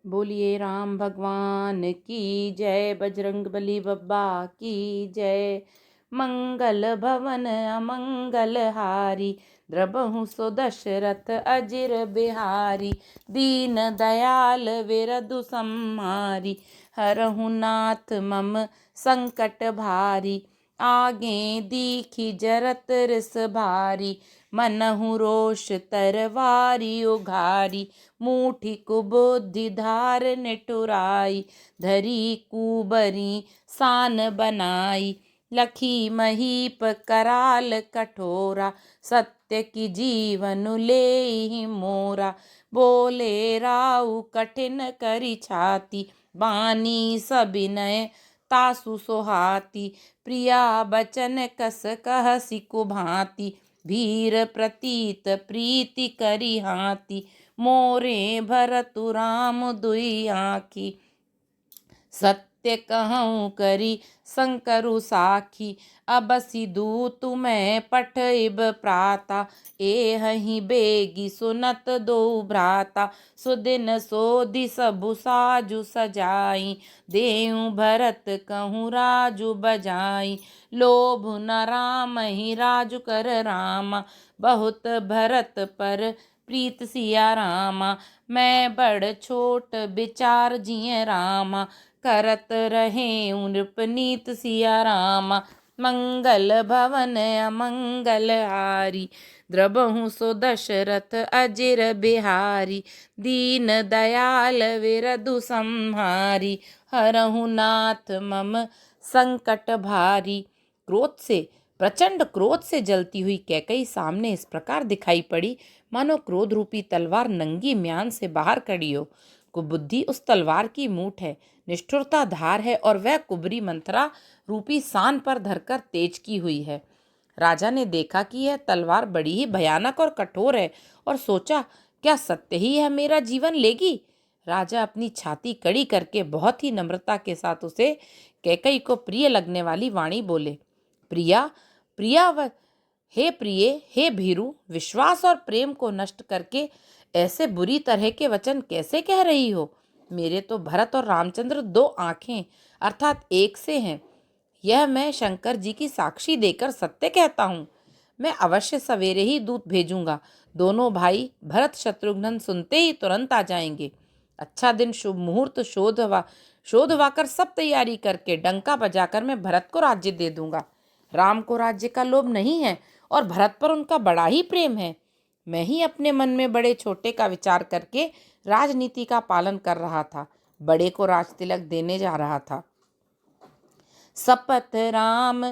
बोलिए राम भगवान की जय, बजरंग बली बब्बा की जय। मंगल भवन अमंगल हारी, द्रबहु सो दशरथ अजिर बिहारी। दीन दयाल विरधु सम्हारी, हरहु नाथ मम संकट भारी। आगे दीखी जरत रिस भारी, मनहु रोष तरवारी उघारी। मूठी कुबुद्धि धार निठुराई, धरी कुबरी सान बनाई। लखी महीप कराल कठोरा, सत्य की जीवन लेहि मोरा। बोले राउ कठिन करी छाती, बानी सबिनय तासु सोहाती। प्रिया बचन कस कहसी कुभांति, भीर प्रतीत प्रीति करी हाथी। मोरे भरतु राम दुई आँखी, सत्य कहूँ करी शंकरु साखी। अबसि दूतु मैं पठइब प्राता, एहि बेगी सुनत दो भ्राता। सुदिन सोधि सबु साजु सजाई, देहु भरत कहूँ राजु बजाई। लोभ न राम ही राजु कर रामा, बहुत भरत पर प्रीत सिया रामा। मैं बड़ छोट विचार जिय रामा, करत रहे नृपनीत सिया रामा। मंगल भवन अमंगल हारी, द्रबहु सो दशरथ अजिर बिहारी। दीन दयाल विरधु सम्हारी, हरहु नाथ मम संकट भारी। प्रचंड क्रोध से जलती हुई कैकई सामने इस प्रकार दिखाई पड़ी, मानो क्रोध रूपी तलवार नंगी म्यान से बाहर खड़ी हो। कुबुद्धि उस तलवार की मूठ है, निष्ठुरता धार है, और वह कुबरी मंथरा रूपी सान पर धरकर तेज की हुई है। राजा ने देखा कि यह तलवार बड़ी ही भयानक और कठोर है, और सोचा, क्या सत्य ही यह मेरा जीवन लेगी। राजा अपनी छाती कड़ी करके बहुत ही नम्रता के साथ उसे कैकई को प्रिय लगने वाली वाणी बोले। प्रिया, प्रिया हे प्रिय, हे भीरु, विश्वास और प्रेम को नष्ट करके ऐसे बुरी तरह के वचन कैसे कह रही हो। मेरे तो भरत और रामचंद्र दो आंखें अर्थात एक से हैं। यह मैं शंकर जी की साक्षी देकर सत्य कहता हूँ। मैं अवश्य सवेरे ही दूत भेजूंगा। दोनों भाई भरत शत्रुघ्न सुनते ही तुरंत आ जाएंगे। अच्छा दिन शुभ मुहूर्त शोधवाकर सब तैयारी करके डंका बजाकर मैं भरत को राज्य दे दूंगा। राम को राज्य का लोभ नहीं है और भरत पर उनका बड़ा ही प्रेम है। मैं ही अपने मन में बड़े छोटे का विचार करके राजनीति का पालन कर रहा था, बड़े को राज तिलक देने जा रहा था। सपथ राम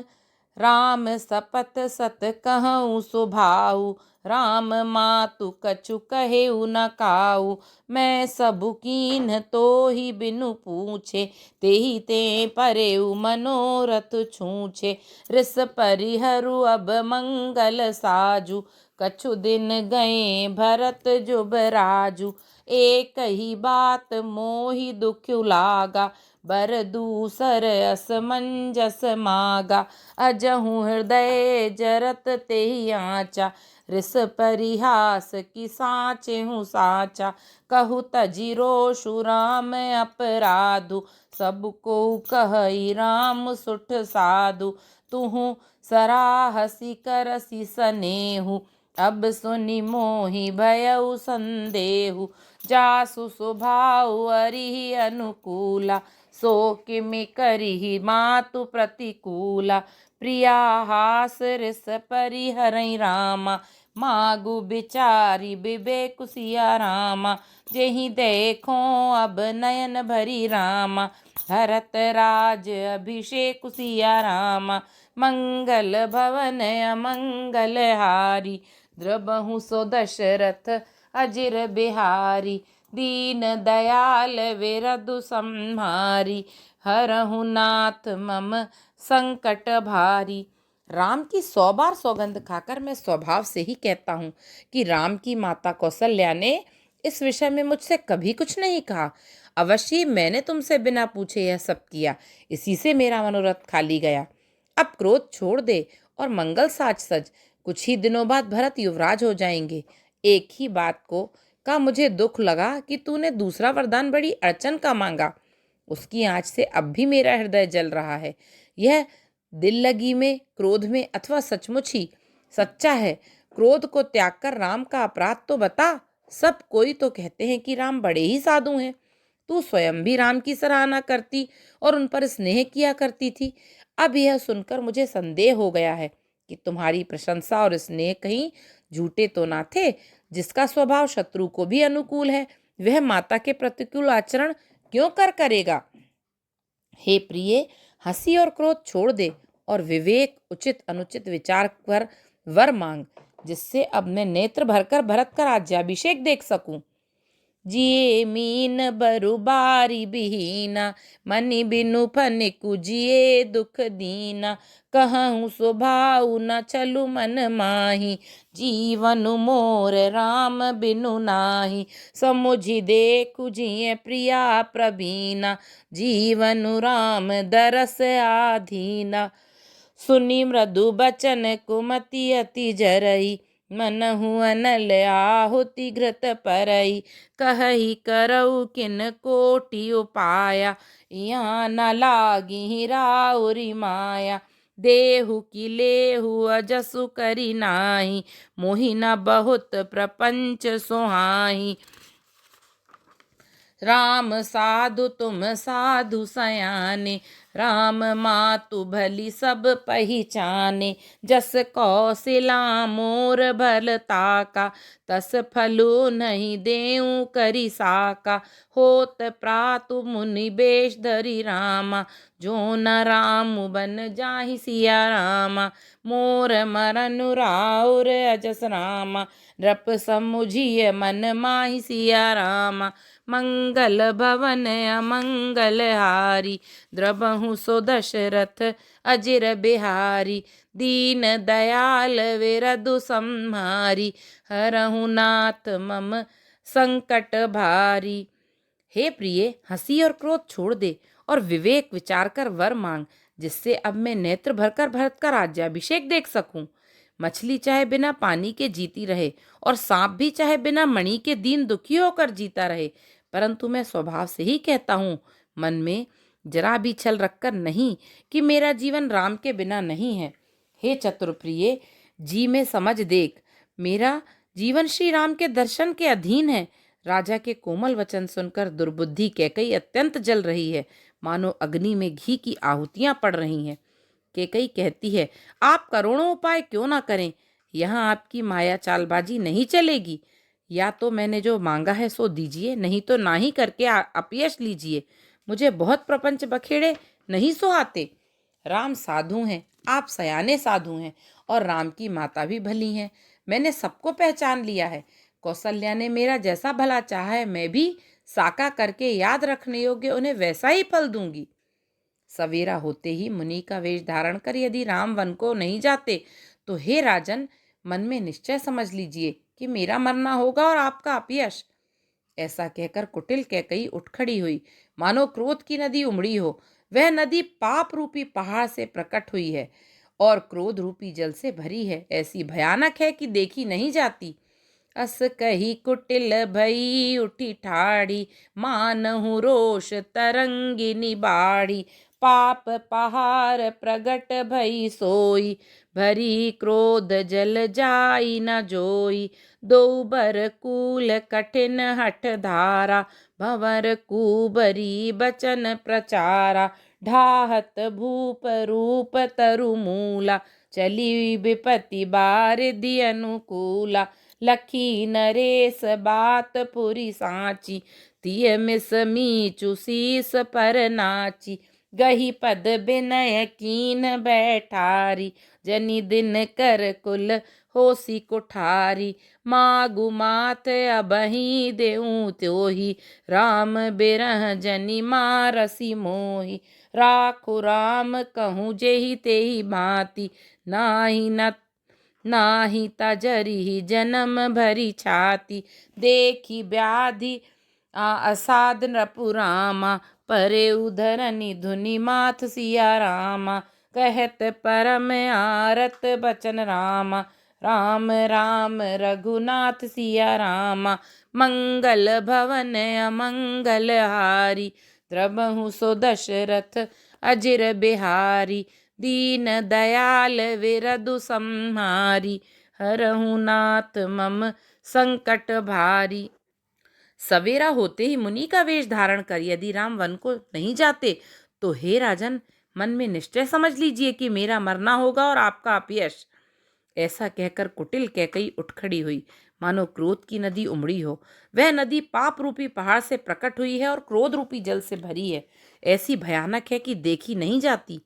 राम सपथ सत कहूँ सुभाऊ, राम मातु कछु कहेउ न काऊ। मैं सबु कीन्ह तो ही बिनु पूछे, तेहि ते परेउ मनोरथ छूछे। रिस परिहरु अब मंगल साजु, कछु दिन गए भरत जुबराजु। एक ही बात मोहि दुख लागा, बर दूसर असमंजस मागा। अजहु हृदय जरत तेहि आचा, रिस परिहास की साचे हूँ साचा। कहु तजि रोषु राम अपराधु, सब को कहई राम सुठ साधु। तुहु सराहसी करसी सनेहु, अब सुनि मोहि भयउ संदेहु। जासु स्वभाव अरिहि अनुकूला, सो किमि करिहि मातु प्रतिकूला। प्रिया हास रिस परिहरई रामा, मागु बिचारी विवेकु सिया रामा। जेहि देखो अब नयन भरी रामा, भरत राज अभिषेक सिया रामा। मंगल भवन अमंगल हारी, द्रबहु सो दशरथ अजिर बिहारी। दीन दयाल विरधु सम्हारी, हरहु नाथ मम संकट भारी। राम की 100 बार सौगंध खाकर मैं स्वभाव से ही कहता हूँ कि राम की माता कौशल्या ने इस विषय में मुझसे कभी कुछ नहीं कहा। अवश्य मैंने तुमसे बिना पूछे यह सब किया, इसी से मेरा मनोरथ खाली गया। अब क्रोध छोड़ दे और मंगल साज सज। कुछ ही दिनों बाद भरत युवराज हो जाएंगे। एक ही बात को का मुझे दुख लगा कि तूने दूसरा वरदान बड़ी अड़चन का मांगा। उसकी आँच से अब भी मेरा हृदय जल रहा है। यह दिल लगी में, क्रोध में अथवा सचमुच ही सच्चा है? क्रोध को त्याग कर राम का अपराध तो बता। सब कोई तो कहते हैं कि राम बड़े ही साधु हैं। तू स्वयं भी राम की सराहना करती और उन पर स्नेह किया करती थी। अब यह सुनकर मुझे संदेह हो गया है कि तुम्हारी प्रशंसा और स्नेह कहीं झूठे तो ना थे। जिसका स्वभाव शत्रु को भी अनुकूल है, वह माता के प्रतिकूल आचरण क्यों करेगा? हे प्रिय, हंसी और क्रोध छोड़ दे और विवेक, उचित अनुचित विचार कर वर मांग, जिससे अब मैं नेत्र भरकर भरत का राज्याभिषेक देख सकूं। जिए मीन बरु बारी बिहीना, मनि बिनु फनिकु जिए दुख दीना। कहूँ स्वभाव न चलु मन माही, जीवन मोर राम बिनु नाही। समुझि देखु जिए प्रिया प्रवीणा, जीवन राम दरस आधीना। सुनी मृदु बचन कुमति अति जरई, मनहु अनल आहुति घृत परई। कहही करऊ किन कोटि उपाया, यहाँ न लागी राउरी माया। देहु की लेहु अजसु करी नाही, मोहि न बहुत प्रपंच सोहाई। राम साधु तुम साधु सयाने, राम मातु भली सब पहिचाने। जस कौशिला मोर भल ताका, तस फलु नहीं देऊं करी साका। होत प्रातु मुनि बेश धरि रामा, जो न राम बन जाहि सिया रामा। मोर मरनु राउर अजस रामा, नृप समुझिय मन माहि सिया रामा। मंगल भवन अमंगल हारी, द्रबहु सो दशरथ अजिर बिहारी। दीन दयाल विरधु संहारी, हरहु नाथ मम संकट भारी। हे प्रिय, हंसी और क्रोध छोड़ दे और विवेक विचार कर वर मांग, जिससे अब मैं नेत्र भरकर भरत का राज्याभिषेक देख सकूं। मछली चाहे बिना पानी के जीती रहे और सांप भी चाहे बिना मणि के दीन दुखी होकर जीता रहे, परंतु मैं स्वभाव से ही कहता हूँ, मन में जरा भी छल रखकर नहीं, कि मेरा जीवन राम के बिना नहीं है। हे चतुर प्रिय, जी में समझ देख, मेरा जीवन श्री राम के दर्शन के अधीन है। राजा के कोमल वचन सुनकर दुर्बुद्धि कैकई अत्यंत जल रही है, मानो अग्नि में घी की आहुतियां पड़ रही हैं। कैकई कहती है, आप करोड़ों उपाय क्यों ना करें, यहाँ आपकी माया चालबाजी नहीं चलेगी। या तो मैंने जो मांगा है सो दीजिए, नहीं तो ना ही करके अपयश लीजिए। मुझे बहुत प्रपंच बखेड़े नहीं सुहाते। राम साधु हैं, आप सयाने साधु हैं, और राम की माता भी भली हैं। मैंने सबको पहचान लिया है। कौशल्या ने मेरा जैसा भला चाहा है, मैं भी साका करके याद रखने योग्य उन्हें वैसा ही फल दूंगी। सवेरा होते ही मुनि का वेश धारण कर यदि राम वन को नहीं जाते, तो हे राजन, मन में निश्चय समझ लीजिए कि मेरा मरना होगा और आपका अपयश। ऐसा कहकर कुटिल कैकई उठ खड़ी हुई, मानो क्रोध की नदी उमड़ी हो। वह नदी पाप रूपी पहाड़ से प्रकट हुई है और क्रोध रूपी जल से भरी है। ऐसी भयानक है कि देखी नहीं जाती। अस कही कुटिल भई उठी ठाड़ी, मानहु रोष तरंगिनी बाड़ी। पाप पहाड़ प्रगट भई सोई, भरी क्रोध जल जाई न जोई। दो बर कूल कठिन हठ धारा, भंवर कुबरी बचन प्रचारा। ढाहत भूप रूप तरु मूला, चली विपति बारिधि अनुकूला। लखी नरेश बात पुरी सांची, तिय मिस मीचु शीस पर नाची। गही पद बिनय कीन बैठारी, जनि दिन कर कुल होसी कुठारी। मागु मात अबही देऊं त्योही, राम बिरह जनि मारसी मोही। राखु राम कहूँ जेहि तेहि भांति, नाही तजरी जन्म भरी छाती। देखी व्याधि असाध नपुरामा, परे उधरनि धुनि माथ सिया रामा। कहत परम आरत बचन रामा, राम राम रघुनाथ सिया रामा। मंगल भवन अमंगल हारी। द्रबहु सो दशरथ अजिर बिहारी। दीन दयाल विरधु संहारी। हरहु नाथ मम संकट भारी। सवेरा होते ही मुनि का वेश धारण कर यदि राम वन को नहीं जाते तो हे राजन, मन में निश्चय समझ लीजिए कि मेरा मरना होगा और आपका अपयश। ऐसा कहकर कुटिल कैकई उठ खड़ी हुई, मानो क्रोध की नदी उमड़ी हो। वह नदी पाप रूपी पहाड़ से प्रकट हुई है और क्रोध रूपी जल से भरी है। ऐसी भयानक है कि देखी नहीं जाती।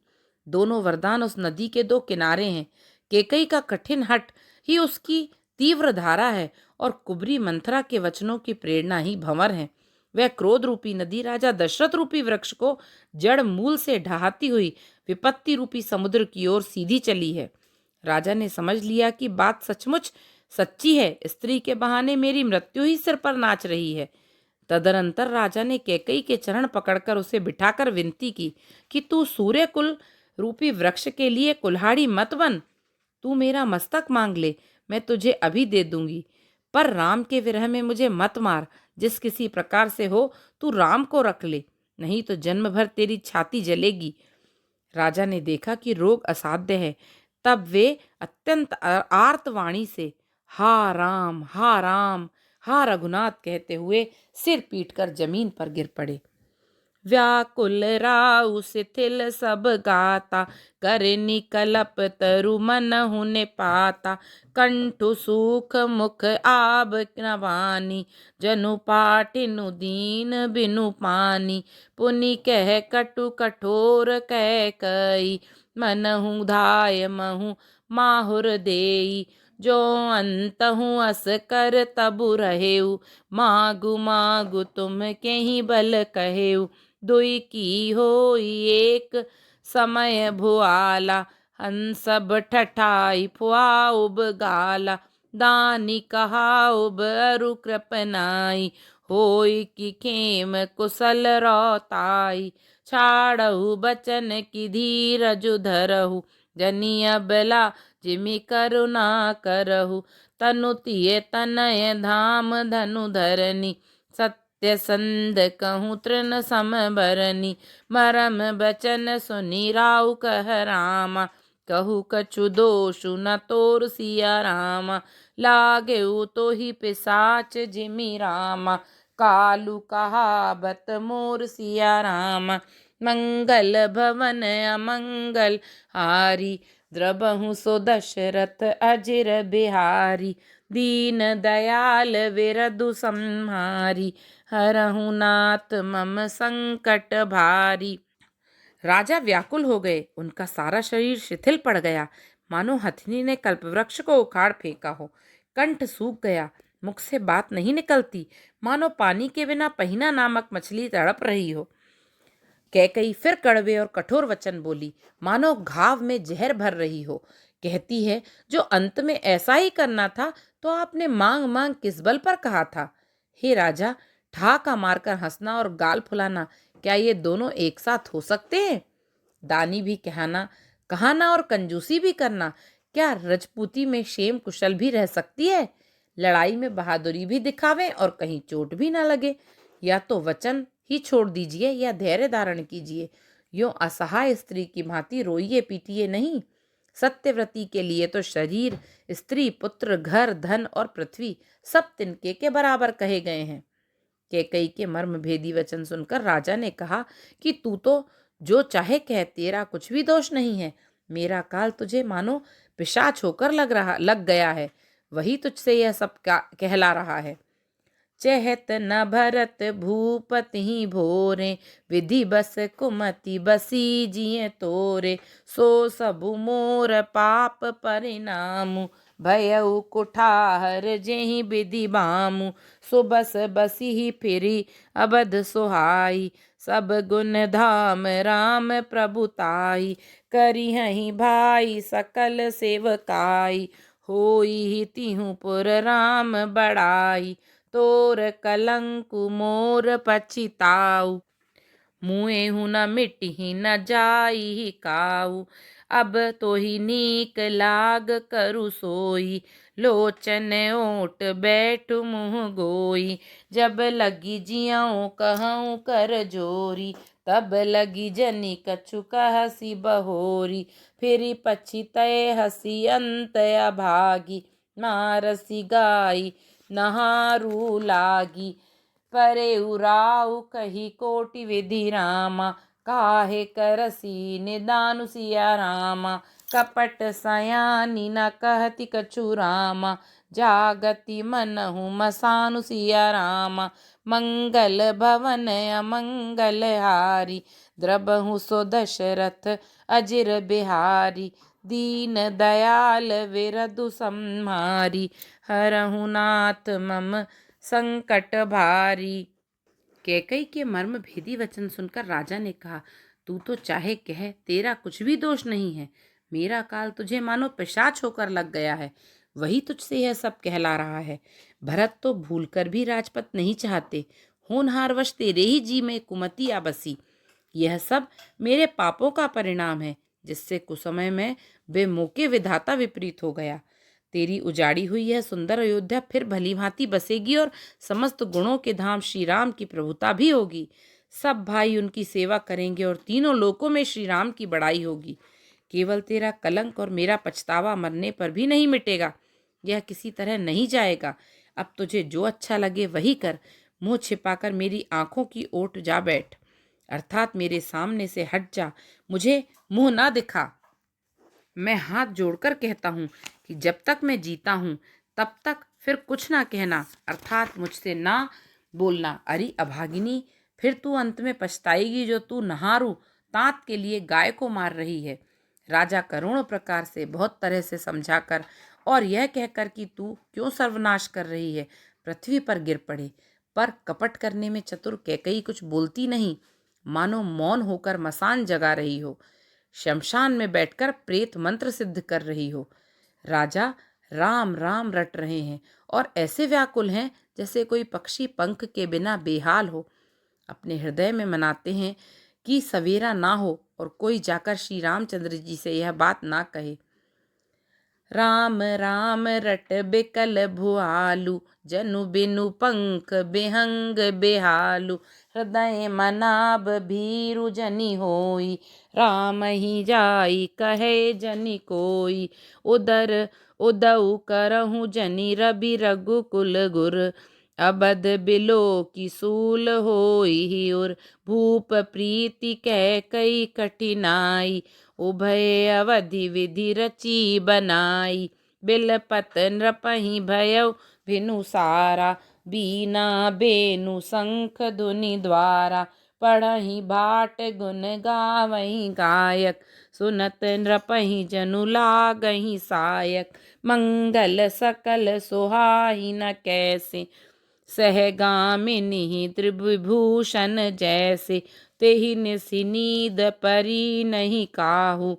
दोनों वरदान उस नदी के दो किनारे हैं। कैकई का कठिन हठ ही उसकी तीव्र धारा है और कुबरी मंथरा के वचनों की प्रेरणा ही भंवर है। वह क्रोध रूपी नदी राजा दशरथ रूपी वृक्ष को जड़ मूल से ढहाती हुई विपत्ति रूपी समुद्र की ओर सीधी चली है। राजा ने समझ लिया कि बात सचमुच सच्ची है। स्त्री के बहाने मेरी मृत्यु ही सिर पर नाच रही है। तदनंतर राजा ने कैकई के चरण पकड़कर उसे बिठाकर विनती की कि तू सूर्य कुल रूपी वृक्ष के लिए कुल्हाड़ी मत बन। तू मेरा मस्तक मांग ले, मैं तुझे अभी दे दूंगी, पर राम के विरह में मुझे मत मार। जिस किसी प्रकार से हो तू राम को रख ले, नहीं तो जन्म भर तेरी छाती जलेगी। राजा ने देखा कि रोग असाध्य है। तब वे अत्यंत आर्तवाणी से हा राम, हा रघुनाथ कहते हुए सिर पीटकर जमीन पर गिर पड़े। व्याकुल राउ शिथिल सब गाता। कर निकलप तरु मनहु ने पाता। कंठु सूख मुख आब नवानी। जनु पाटिनु दीन बिनु पानी। पुनि कह कटु कठोर कह कई। मनहु धाय महु माहुर देई। जो अंतहु अस कर तबु रहेउ। मागु मागु तुम केहि बल कहेउ। दुई की होई एक समय भुआला। हंसब ठठाई फुआउब गाला। दानी कहाउब अरु कृपनाई। होई की खेम कुशल रौताई। छाड़हु बचन की धीरज धरहु। जनिया बला जिमि करुणा करहु। तनु तिय तनय धाम धनु धरनी। सत्य संध कहूँ तृण सम बरनी। मरम बचन सुनि राउ कह रामा। कहु कछु दोषु न तोर सिया रामा। लागेउ तो ही पिसाच जिमि रामा। कालू कहावत मोर सिया रामा। मंगल भवन अमंगल हारी। द्रबहु सो दशरथ अजिर बिहारी। दीन दयाल विरधु संहारी। हरहु नाथ मम संकट भारी। राजा व्याकुल हो गए। उनका सारा शरीर शिथिल पड़ गया, मानो हथिनी ने कल्पवृक्ष को उखाड़ फेंका हो। कंठ सूख गया, मुख से बात नहीं निकलती, मानो पानी के बिना पहिना नामक मछली तड़प रही हो। कैकई फिर कड़वे और कठोर वचन बोली, मानो घाव में जहर भर रही हो। कहती है, जो अंत में ऐसा ही करना था तो आपने मांग मांग किस बल पर कहा था। हे राजा, ठहाका मारकर हंसना और गाल फुलाना, क्या ये दोनों एक साथ हो सकते हैं? दानी भी कहाना और कंजूसी भी करना, क्या रजपूती में क्षेम कुशल भी रह सकती है? लड़ाई में बहादुरी भी दिखावें और कहीं चोट भी ना लगे। या तो वचन ही छोड़ दीजिए या धैर्य धारण कीजिए। यूं असहाय स्त्री की भांति रोइए पीटिए नहीं। सत्यव्रती के लिए तो शरीर, स्त्री, पुत्र, घर, धन और पृथ्वी सब तिनके के बराबर कहे गए हैं। कैकई के मर्म भेदी वचन सुनकर राजा ने कहा कि तू तो जो चाहे कह, तेरा कुछ भी दोष नहीं है। मेरा काल तुझे मानो पिशाच होकर लग गया है, वही तुझसे यह सब कहला रहा है। चहत न भरत भूपति ही भोरे। विधि बस कुमति बसी जिये तोरे। सो सबु मोर पाप परिणामु। भयउ कुठार जेहि विधि बामु। सो बस बसी ही फिरी अबध सुहाई। सब गुण धाम राम प्रभुताई। करी हहीं भाई सकल सेवकाई। होई ही तिहु पुर राम बड़ाई। तोर कलंकु मोर पछिताऊ। मुए हूँ न मिटी न जाई काऊ। अब तो ही नीक लाग करु सोई, लोचन ओट बैठु मुँह गोई। जब लगी जियाऊँ कहूँ कर जोरी, तब लगी जनी कछु कहसी बहोरी। फिर पछितय हसी अंत अभागी, मारसी गाई नहारू लागी। परे उराऊ कही कोटि विधि रामा, काहे करसी निदानु सिया रामा। कपट सयानी न कहती कछु रामा, जागति मनहु मसानु सिया रामा। मंगल भवन अमंगल हारी, द्रबहु सो दशरथ अजिर बिहारी। दीन दयाल विरधु सम्हारी, हरहु नाथ मम संकट भारी। कैकई के मर्म भेदी वचन सुनकर राजा ने कहा, तू तो चाहे कह, तेरा कुछ भी दोष नहीं है। मेरा काल तुझे मानो पिशाच होकर लग गया है, वही तुझसे यह सब कहला रहा है। भरत तो भूलकर भी राजपद नहीं चाहते, होनहारवश तेरे ही जी में कुमति आ बसी। यह सब मेरे पापों का परिणाम है, जिससे कुसमय में बेमौके विधाता विपरीत हो गया। तेरी उजाड़ी हुई यह सुंदर अयोध्या फिर भली भांति बसेगी और समस्त गुणों के धाम श्री राम की प्रभुता भी होगी। सब भाई उनकी सेवा करेंगे और तीनों लोकों में श्री राम की बड़ाई होगी। केवल तेरा कलंक और मेरा पछतावा मरने पर भी नहीं मिटेगा, यह किसी तरह नहीं जाएगा। अब तुझे जो अच्छा लगे वही कर, मुंह छिपाकर मेरी आंखों की ओट जा बैठ, अर्थात मेरे सामने से हट जा, मुझे मुंह ना दिखा। मैं हाथ जोड़कर कहता हूँ कि जब तक मैं जीता हूँ तब तक फिर कुछ ना कहना, अर्थात मुझसे ना बोलना। अरे अभागिनी, फिर तू अंत में पछताएगी जो तू नहारू तात के लिए गाय को मार रही है। राजा करोड़ों प्रकार से बहुत तरह से समझाकर और यह कहकर कि तू क्यों सर्वनाश कर रही है, पृथ्वी पर गिर पड़े। पर कपट करने में चतुर कैकई कुछ बोलती नहीं, मानो मौन होकर मसान जगा रही हो, शमशान में बैठकर प्रेत मंत्र सिद्ध कर रही हो। राजा राम राम रट रहे हैं और ऐसे व्याकुल हैं जैसे कोई पक्षी पंख के बिना बेहाल हो। अपने हृदय में मनाते हैं कि सवेरा ना हो और कोई जाकर श्री रामचंद्र जी से यह बात ना कहे। राम राम रट बिकल भुआलु, जनु बिनु पंख बेहंग बेहालु। हृदय मनाब भीरु जनि होई, राम ही जाई कहे जनि कोई। उदर उदऊ करहु जनि रवि रघुकुल गुर, अबध बिलो की सूल होई उर। भूप प्रीति कह कई कठिनाई, उभय अवधि विधि रची बनाई। बिलपत नृपहि भयउ भिनु सारा, बीना बेनु शंख धुनि द्वारा। पढ़हि भाट गुण गावहि गायक, सुनत नृपहि जनु लागहि सायक। मंगल सकल सुहाहि न कैसे, सहगामिनी त्रिविभूषण जैसे। तेहि निसि नींद परी नहीं काहू,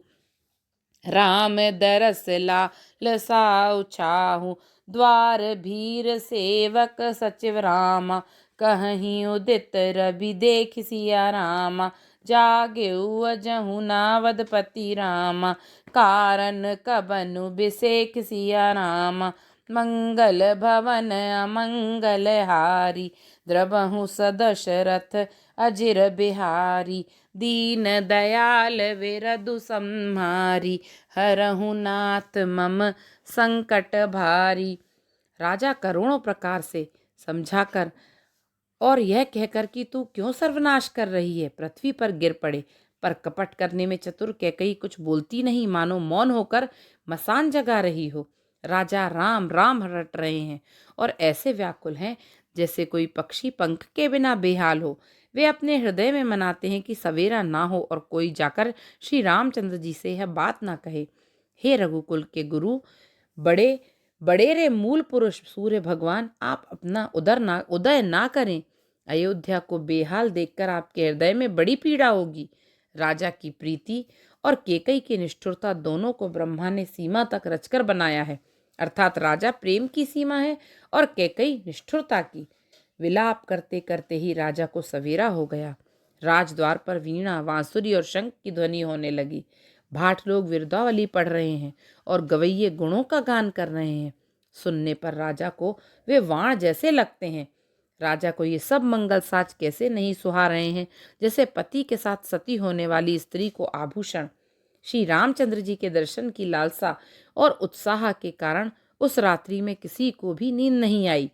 राम दरस लाल साउ छाहू। द्वार भीर सेवक सचिव रामा, कहीं उदित रवि देख सिया रामा। जागेउ अजहु नावदपति रामा, कारण कबनु बिसेख सिया रामा। मंगल भवन अमंगल हारी, द्रबहु सदशरथ अजिर बिहारी। दीन दयाल विरधु सम्हारी, हरहु नाथ मम संकट भारी। राजा करोड़ों प्रकार से समझाकर और यह कहकर कि तू क्यों सर्वनाश कर रही है, पृथ्वी पर गिर पड़े। पर कपट करने में चतुर कैकई कुछ बोलती नहीं, मानो मौन होकर मसान जगा रही हो। राजा राम राम रट रहे हैं और ऐसे व्याकुल हैं जैसे कोई पक्षी पंख के बिना बेहाल हो। वे अपने हृदय में मनाते हैं कि सवेरा ना हो और कोई जाकर श्री रामचंद्र जी से यह बात ना कहे। हे रघुकुल के गुरु, बड़े बड़ेरे मूल पुरुष सूर्य भगवान, आप अपना उदय ना करें। अयोध्या को बेहाल देखकर आपके हृदय में बड़ी पीड़ा होगी। राजा की प्रीति और कैकई की निष्ठुरता दोनों को ब्रह्मा ने सीमा तक रचकर बनाया है, अर्थात राजा प्रेम की सीमा है और कैकई निष्ठुरता की। विलाप करते करते ही राजा को सवेरा हो गया। राजद्वार पर वीणा बांसुरी और शंख की ध्वनि होने लगी। भाट लोग विरदावली पढ़ रहे हैं और गवैये गुणों का गान कर रहे हैं। सुनने पर राजा को वे वाण जैसे लगते हैं। राजा को ये सब मंगल साज कैसे नहीं सुहा रहे हैं, जैसे पति के साथ सती होने वाली स्त्री को आभूषण। श्री रामचंद्र जी के दर्शन की लालसा और उत्साह के कारण उस रात्रि में किसी को भी नींद नहीं आई।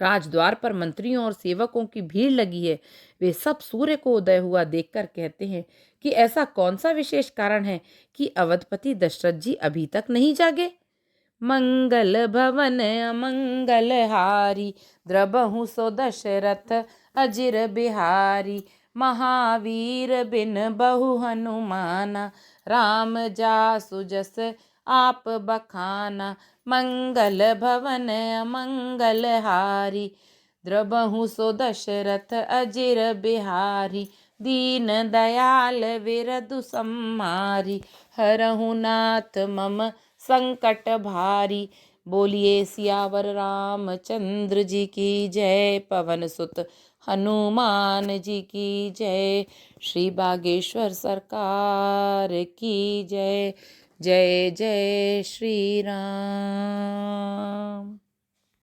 राजद्वार पर मंत्रियों और सेवकों की भीड़ लगी है। वे सब सूर्य को उदय हुआ देखकर कहते हैं कि ऐसा कौन सा विशेष कारण है कि अवधपति दशरथ जी अभी तक नहीं जागे। मंगल भवन अमंगल हारी, द्रबहु सो दशरथ अजिर बिहारी। महावीर बिन बहु हनुमाना, राम जासु जस आप बखाना। मंगल भवन अमंगल हारी, द्रबहु सो दशरथ अजिर बिहारी। दीन दयाल विरधु सम्मारी, हरहु नाथ मम संकट भारी। बोलिए सियावर रामचंद्र जी की जय, पवन सुत हनुमान जी की जय। श्री बागेश्वर सरकार की जय। जय जय श्री राम।